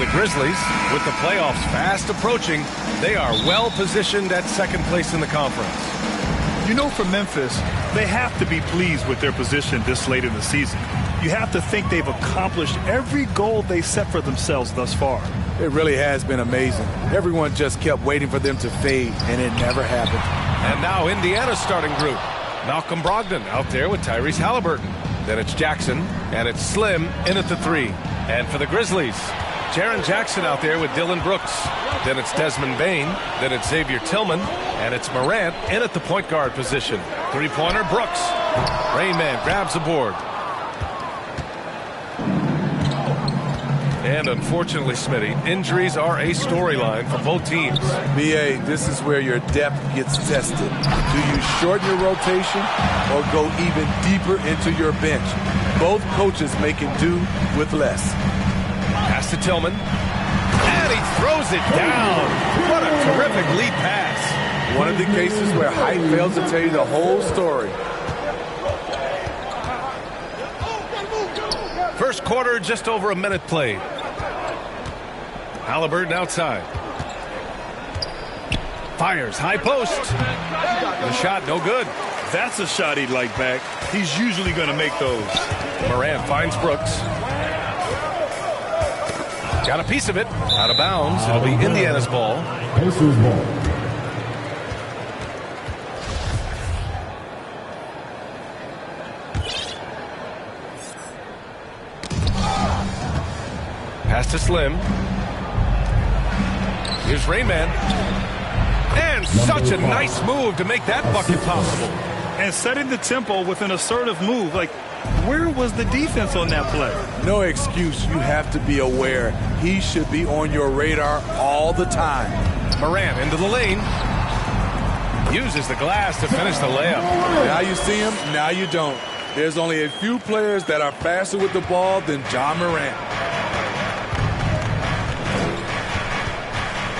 the Grizzlies, with the playoffs fast approaching, they are well positioned at second place in the conference. You know, for Memphis, they have to be pleased with their position this late in the season. You have to think they've accomplished every goal they set for themselves thus far. It really has been amazing. Everyone just kept waiting for them to fade, and it never happened. And now Indiana's starting group. Malcolm Brogdon out there with Tyrese Halliburton. Then it's Jackson, and it's Slim in at the 3. And for the Grizzlies, Jaren Jackson out there with Dylan Brooks. Then it's Desmond Bane. Then it's Xavier Tillman. And it's Morant in at the point guard position. Three-pointer Brooks. Rain Man grabs the board. And unfortunately, Smitty, injuries are a storyline for both teams. B.A., this is where your depth gets tested. Do you shorten your rotation or go even deeper into your bench? Both coaches making do with less. Pass to Tillman. And he throws it down. What a terrific lead pass. One of the cases where height fails to tell you the whole story. First quarter, just over a minute played. Halliburton outside. Fires, high post. The shot, no good. That's a shot he'd like back. He's usually going to make those. Morant finds Brooks. Got a piece of it. Out of bounds. It'll be Indiana's ball. Pacers ball. Pass to Slim. Here's Rayman. And such a nice move to make that bucket possible. And setting the tempo with an assertive move. Like, where was the defense on that play? No excuse. You have to be aware. He should be on your radar all the time. Morant into the lane. Uses the glass to finish the layup. Now you see him, now you don't. There's only a few players that are faster with the ball than John Morant.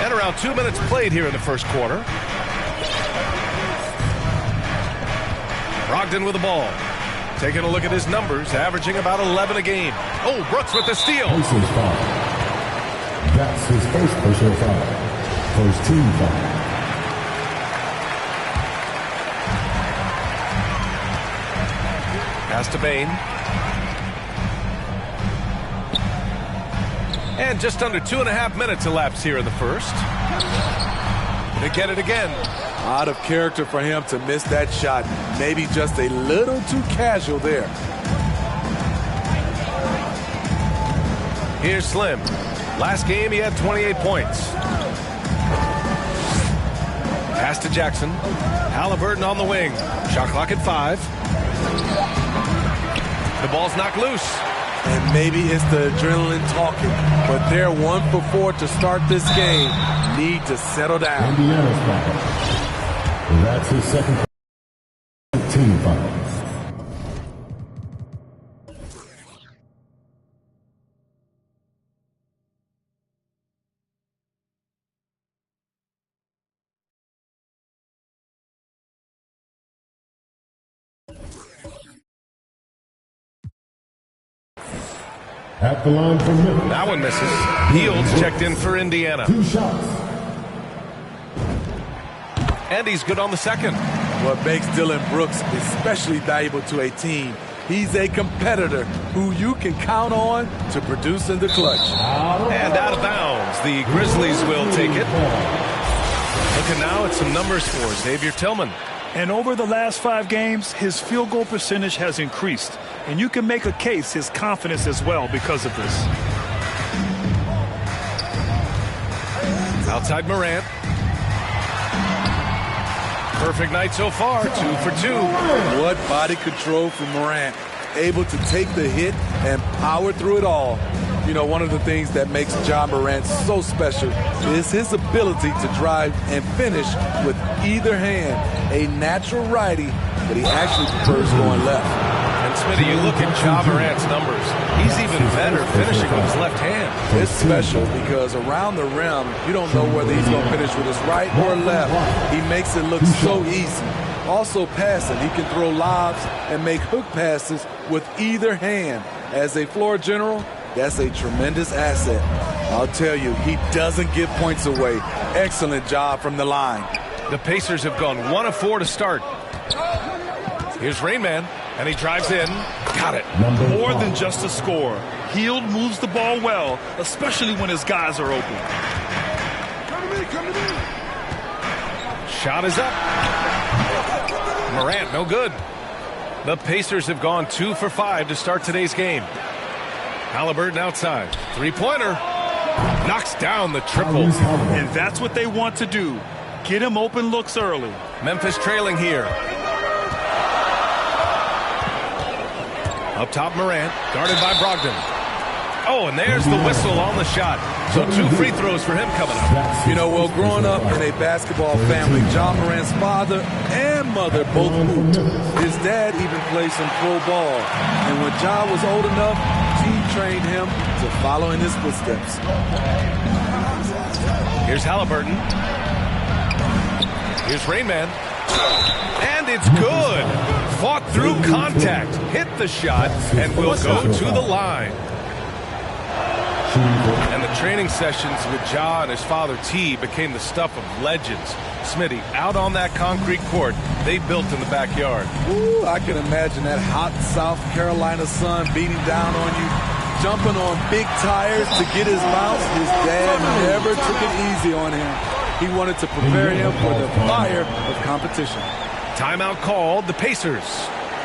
And around 2 minutes played here in the first quarter. Brogdon with the ball. Taking a look at his numbers, averaging about 11 a game. Oh, Brooks with the steal. Pacers foul. That's his first personal foul. First team foul. Pass to Bane. And just under 2.5 minutes elapsed here in the first. They get it again. Out of character for him to miss that shot. Maybe just a little too casual there. Here's Slim. Last game he had 28 points. Pass to Jackson. Halliburton on the wing. Shot clock at 5. The ball's knocked loose. And maybe it's the adrenaline talking, but they're 1 for 4 to start this game. Need to settle down. Indiana's foul. That's his second team foul. At the line for Memphis. That one misses. Fields checked in for Indiana. 2 shots. And he's good on the second. What makes Dylan Brooks especially valuable to a team, he's a competitor who you can count on to produce in the clutch. And out of bounds. The Grizzlies will take it. Looking now at some numbers for Xavier Tillman. And over the last 5 games, his field goal percentage has increased. And you can make a case his confidence as well because of this. Outside Morant. Perfect night so far, 2 for 2. What body control from Morant. Able to take the hit and power through it all. You know, one of the things that makes John Morant so special is his ability to drive and finish with either hand. A natural righty, but he actually prefers going left. And Smitty, you look at John Morant's numbers. He's even better finishing with his left hand. It's special because around the rim, you don't know whether he's going to finish with his right or left. He makes it look so easy. Also passing, he can throw lobs and make hook passes with either hand. As a floor general, that's a tremendous asset. I'll tell you, he doesn't give points away. Excellent job from the line. The Pacers have gone 1 of 4 to start. Here's Rain Man, and he drives in. Got it. More than just a score. Hield moves the ball well, especially when his guys are open. Come to me. Shot is up. Morant, no good. The Pacers have gone 2 for 5 to start today's game. Halliburton outside. Three-pointer. Knocks down the triple. And that's what they want to do. Get him open looks early. Memphis trailing here. Up top, Morant, guarded by Brogdon. Oh, and there's the whistle on the shot. So 2 free throws for him coming up. You know, well, growing up in a basketball family, John Morant's father and mother both hooped. His dad even played some pro ball. And when John was old enough, he trained him to follow in his footsteps. Here's Halliburton. Here's Rain Man. And it's good. Fought through contact. Hit the shot and will go to the line. And the training sessions with Ja and his father T became the stuff of legends. Smitty, out on that concrete court they built in the backyard. Ooh, I can imagine that hot South Carolina sun beating down on you, jumping on big tires to get his bounce. His dad never took it easy on him. He wanted to prepare him for the fire of competition. Timeout called, the Pacers.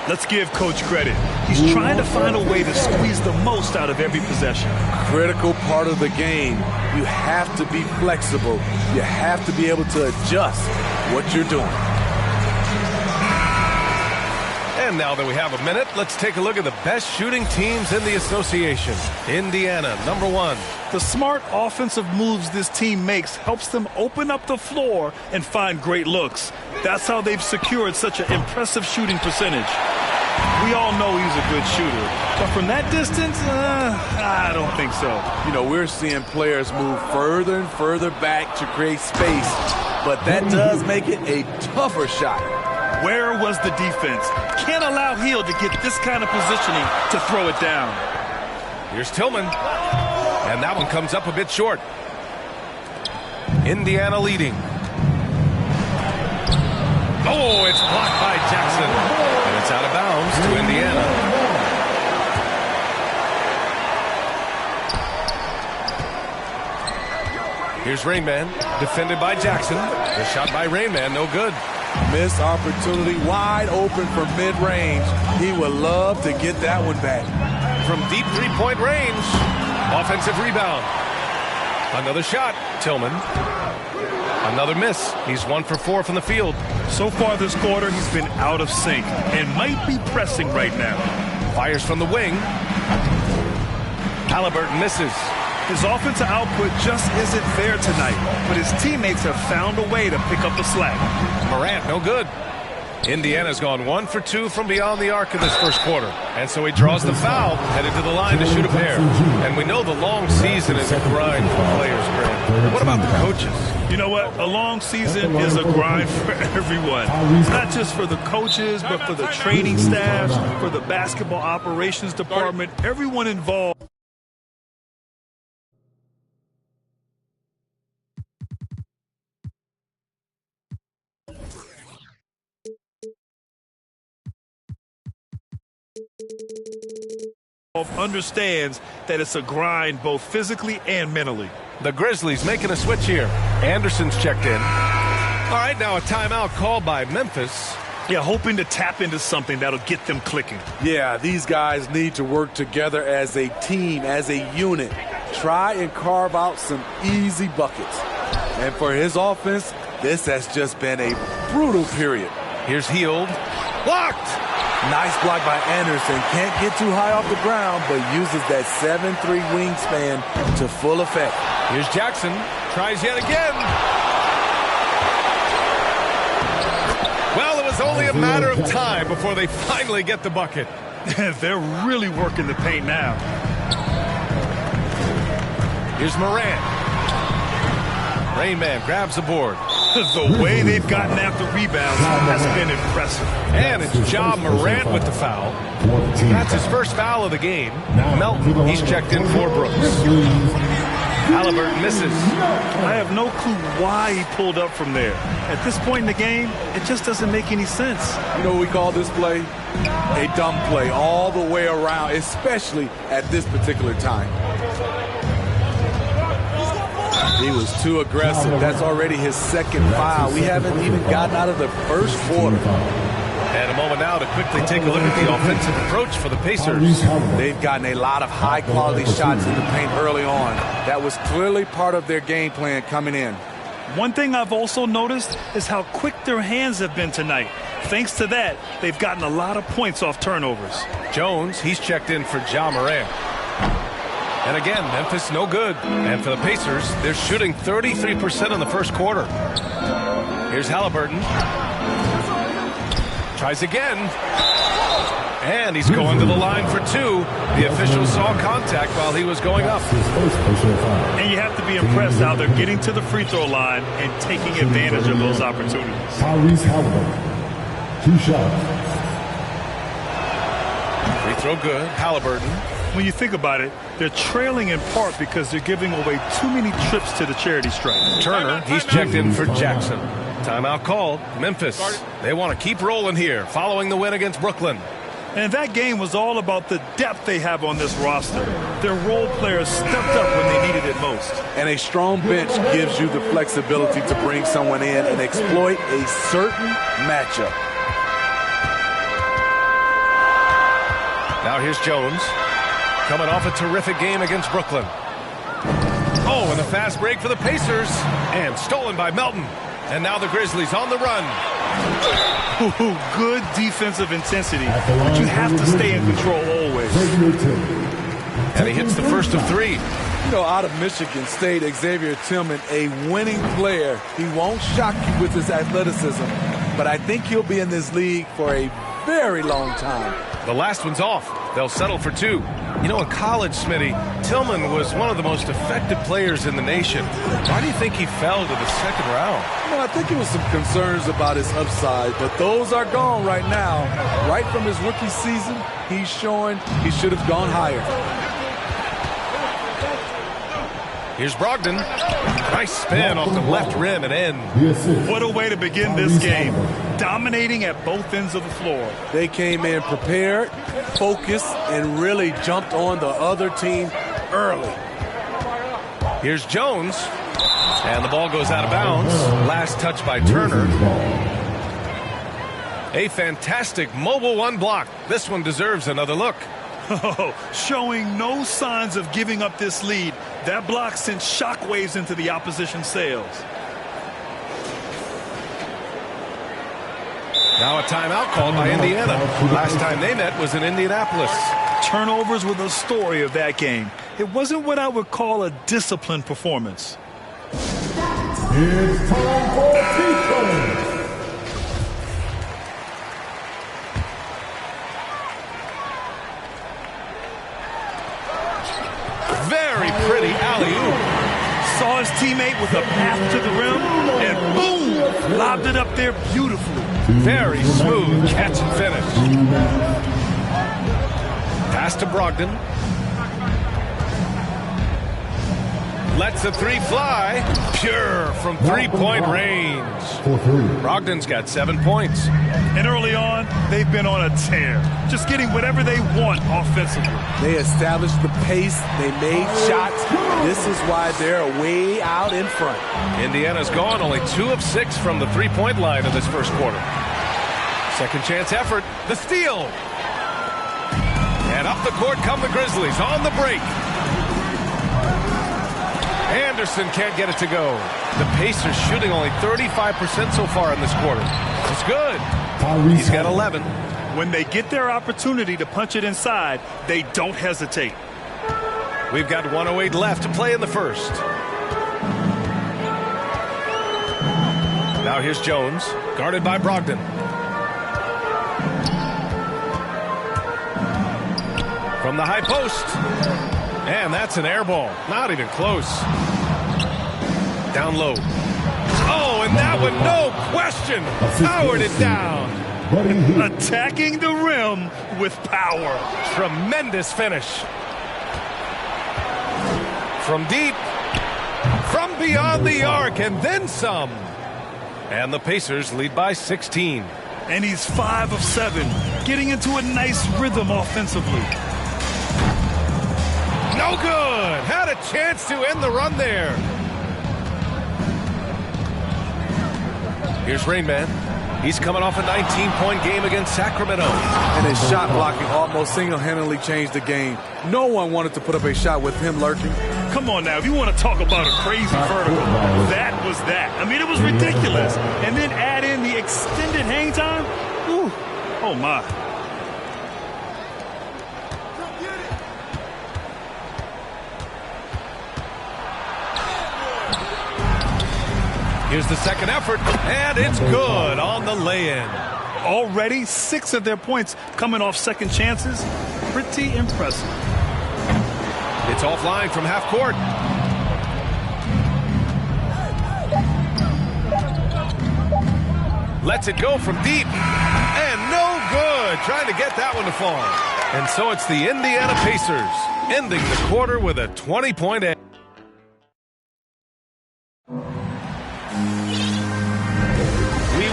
Let's give Coach credit. He's trying to find a way to squeeze the most out of every possession. Critical part of the game. You have to be flexible. You have to be able to adjust what you're doing. And now that we have a minute, let's take a look at the best shooting teams in the association. Indiana, number 1. The smart offensive moves this team makes helps them open up the floor and find great looks. That's how they've secured such an impressive shooting percentage. We all know he's a good shooter, but from that distance, I don't think so. You know, we're seeing players move further and further back to create space, but that does make it a tougher shot. Where was the defense? Can't allow Hield to get this kind of positioning to throw it down. Here's Tillman. And that one comes up a bit short. Indiana leading. Oh, it's blocked by Jackson. And it's out of bounds to Indiana. Here's Rain Man, defended by Jackson. The shot by Rain Man, no good. Missed opportunity, wide open from mid-range. He would love to get that one back. From deep three-point range. Offensive rebound. Another shot, Tillman. Another miss. He's 1 for 4 from the field. So far this quarter, he's been out of sync and might be pressing right now. Fires from the wing. Halliburton misses. His offensive output just isn't there tonight, but his teammates have found a way to pick up the slack. Morant, no good. Indiana's gone 1 for 2 from beyond the arc in this first quarter. And so he draws the foul, headed to the line to shoot a pair. And we know the long season is a grind for players, Grant. What about the coaches? You know what? A long season is a grind for everyone. Not just for the coaches, but for the training staffs, for the basketball operations department, everyone involved. Understands that it's a grind both physically and mentally. The Grizzlies making a switch here. Anderson's checked in. All right, now a timeout called by Memphis. Yeah, hoping to tap into something that'll get them clicking. Yeah, these guys need to work together as a team, as a unit. Try and carve out some easy buckets. And for his offense, this has just been a brutal period. Here's Hield. Blocked! Nice block by Anderson. Can't get too high off the ground, but uses that 7'3" wingspan to full effect. Here's Jackson. Tries yet again. Well, it was only a matter of time before they finally get the bucket. They're really working the paint now. Here's Morant. Rain Man grabs the board. The way they've gotten after rebounds has been impressive. And it's Ja Morant with the foul. That's his first foul of the game. Melton, he's checked in for Brooks. Halliburton misses. I have no clue why he pulled up from there. At this point in the game, it just doesn't make any sense. You know what we call this play? A dumb play all the way around, especially at this particular time. He was too aggressive. That's already his second foul. We haven't even gotten out of the first quarter. And a moment now to quickly take a look at the offensive approach for the Pacers. They've gotten a lot of high-quality shots in the paint early on. That was clearly part of their game plan coming in. One thing I've also noticed is how quick their hands have been tonight. Thanks to that, they've gotten a lot of points off turnovers. Jones, he's checked in for Ja Morant. And again, Memphis no good. And for the Pacers, they're shooting 33% in the first quarter. Here's Halliburton. Tries again. And he's going to the line for two. The official saw contact while he was going up. And you have to be impressed how they're getting to the free throw line and taking advantage of those opportunities. Tyrese Halliburton. 2 shots. Free throw good. Halliburton. When you think about it, they're trailing in part because they're giving away too many trips to the charity stripe. Turner, he's checked in for Jackson. Timeout called. Memphis. They want to keep rolling here following the win against Brooklyn. And that game was all about the depth they have on this roster. Their role players stepped up when they needed it most. And a strong bench gives you the flexibility to bring someone in and exploit a certain matchup. Now here's Jones. Coming off a terrific game against Brooklyn. Oh, and a fast break for the Pacers. And stolen by Melton. And now the Grizzlies on the run. Ooh, good defensive intensity, but you have to stay in control always. And he hits the first of 3. You know, out of Michigan State, Xavier Tillman, a winning player. He won't shock you with his athleticism, but I think he'll be in this league for a very long time. The last one's off. They'll settle for 2. You know, in college, Smitty, Tillman was one of the most effective players in the nation. Why do you think he fell to the second round? Well, I think it was some concerns about his upside, but those are gone right now. Right from his rookie season, he's showing he should have gone higher. Here's Brogdon. Nice spin off the left rim and in. What a way to begin this game. Dominating at both ends of the floor. They came in prepared, focused, and really jumped on the other team early. Here's Jones. And the ball goes out of bounds. Last touch by Turner. A fantastic mobile 1 block. This one deserves another look. Oh, showing no signs of giving up this lead. That block sent shockwaves into the opposition sails. Now a timeout called by Indiana. Last time they met was in Indianapolis. Turnovers were the story of that game. It wasn't what I would call a disciplined performance. It's time for defense. Very pretty alley-oop. Saw his teammate with a path to the rim, and boom! Lobbed it up there beautifully. Very smooth catch and finish. Pass to Brogdon. Lets the 3 fly. Pure from 3-point range. Brogdon's got 7 points. And early on, they've been on a tear. Just getting whatever they want offensively. They established the pace. They made shots. This is why they're way out in front. Indiana's gone only 2 of 6 from the 3-point line in this first quarter. Second chance effort. The steal. And up the court come the Grizzlies on the break. Anderson can't get it to go. The Pacers shooting only 35% so far in this quarter. It's good. He's got 11. When they get their opportunity to punch it inside, they don't hesitate. We've got 1:08 left to play in the first. Now here's Jones, guarded by Brogdon. From the high post. And that's an air ball. Not even close. Down low. Oh, and that one, no question, powered it down. Attacking the rim with power. Tremendous finish. From deep, beyond the arc and then some. And the Pacers lead by 16. And he's 5 of 7, getting into a nice rhythm offensively. No good. Had a chance to end the run there. Here's Rain Man. He's coming off a 19-point game against Sacramento. And his shot blocking almost single-handedly changed the game. No one wanted to put up a shot with him lurking. Come on now, if you want to talk about a crazy vertical, that was that. I mean, it was ridiculous. And then add in the extended hang time. Ooh, oh my. Here's the second effort, and it's good on the lay-in. Already 6 of their points coming off second chances. Pretty impressive. It's offline from half court. Lets it go from deep. And no good. Trying to get that one to fall. And so it's the Indiana Pacers ending the quarter with a 20-point edge.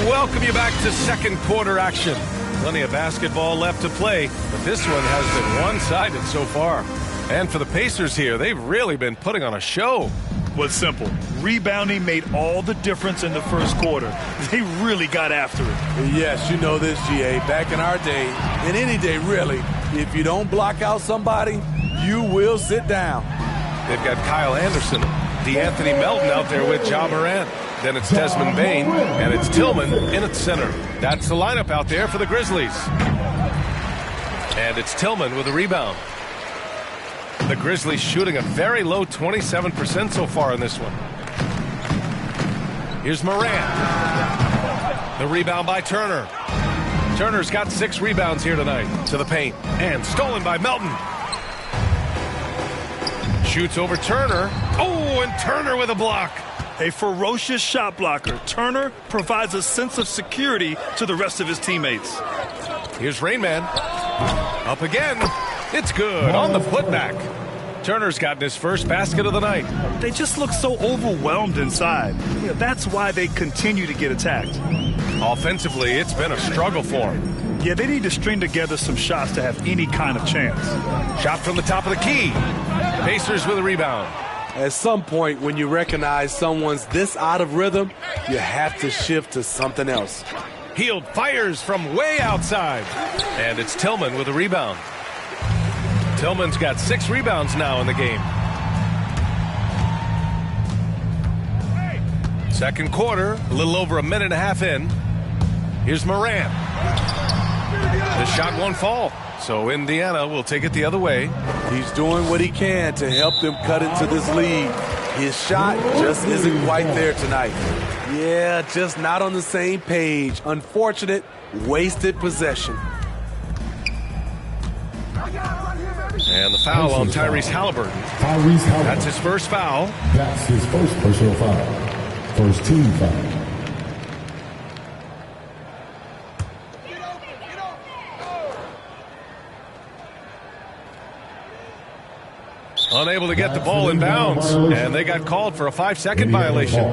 Welcome you back to second quarter action. Plenty of basketball left to play, but this one has been one-sided so far. And for the Pacers here, they've really been putting on a show. Was simple. Rebounding made all the difference in the first quarter. They really got after it. Yes, you know this, GA. Back in our day, in any day really, if you don't block out somebody, you will sit down. They've got Kyle Anderson, DeAnthony Melton out there with Ja Morant. Then it's Desmond Bane, and it's Tillman in at center. That's the lineup out there for the Grizzlies. And it's Tillman with a rebound. The Grizzlies shooting a very low 27% so far in this one. Here's Morant. The rebound by Turner. Turner's got 6 rebounds here tonight to the paint. And stolen by Melton. Shoots over Turner. Oh, and Turner with a block. A ferocious shot blocker, Turner provides a sense of security to the rest of his teammates. Here's Rain Man. Up again. It's good on the putback. Turner's gotten his first basket of the night. They just look so overwhelmed inside. Yeah, that's why they continue to get attacked. Offensively, it's been a struggle for them. Yeah, they need to string together some shots to have any kind of chance. Shot from the top of the key. Pacers with a rebound. At some point, when you recognize someone's this out of rhythm, you have to shift to something else. Hield fires from way outside. And it's Tillman with a rebound. Tillman's got 6 rebounds now in the game. Second quarter, a little over a minute and a half in. Here's Morant. The shot won't fall. So Indiana will take it the other way. He's doing what he can to help them cut into this lead. His shot just isn't quite there tonight. Yeah, just not on the same page. Unfortunate, wasted possession. And the foul on Tyrese Halliburton. That's his first foul. That's his first personal foul. First team foul. Unable to get the ball in bounds, and they got called for a 5-second violation.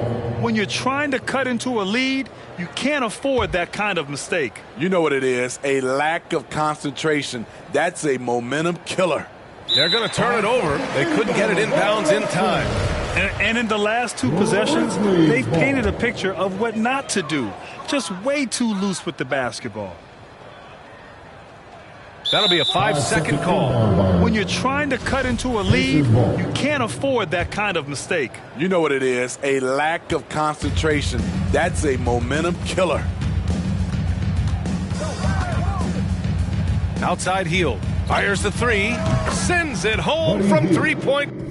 When you're trying to cut into a lead, you can't afford that kind of mistake. You know what it is, a lack of concentration. That's a momentum killer. They're going to turn it over. They couldn't get it in bounds in time. And in the last 2 possessions, they've painted a picture of what not to do. Just way too loose with the basketball. That'll be a 5-second call. When you're trying to cut into a lead, you can't afford that kind of mistake. You know what it is, a lack of concentration. That's a momentum killer. Outside Hield. Fires the 3. Sends it home from 3-point.